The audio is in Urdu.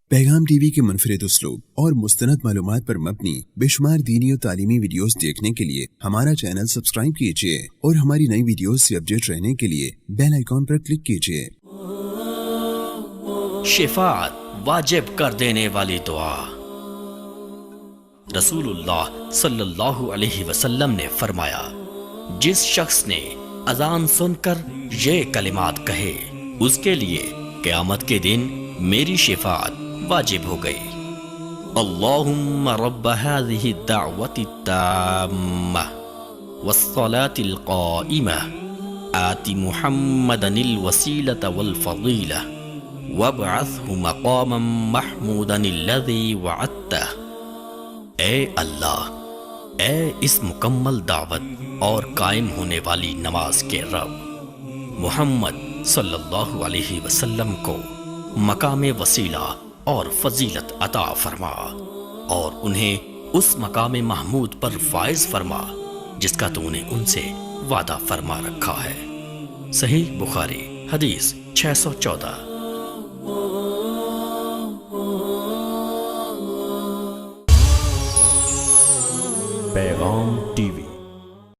پیغام ٹی وی کے منفرد اسلوب اور مستند معلومات پر مبنی بے شمار دینی اور تعلیمی ویڈیوز دیکھنے کے لیے ہمارا چینل سبسکرائب کیجیے اور ہماری نئی ویڈیوز سے اپڈیٹ رہنے کے لیے بیل آئیکن پر کلک کیجیے۔ شفاعت واجب کر دینے والی دعا۔ رسول اللہ صلی اللہ علیہ وسلم نے فرمایا، جس شخص نے اذان سن کر یہ کلمات کہے اس کے لیے قیامت کے دن میری شفاعت واجب ہو گئی۔ اللہم رب هذه الدعوة التامة والصلاة القائمة آت محمدا الوسيلة والفضيلة وابعثه مقاما محمودا الذي وعدته۔ اے اللہ، اے اس مکمل دعوت اور قائم ہونے والی نماز کے رب، محمد صلی اللہ علیہ وسلم کو مقام وسیلہ اور فضیلت عطا فرما اور انہیں اس مقام محمود پر فائز فرما جس کا تو نے ان سے وعدہ فرما رکھا ہے۔ صحیح بخاری حدیث 614۔ پیغام ٹی وی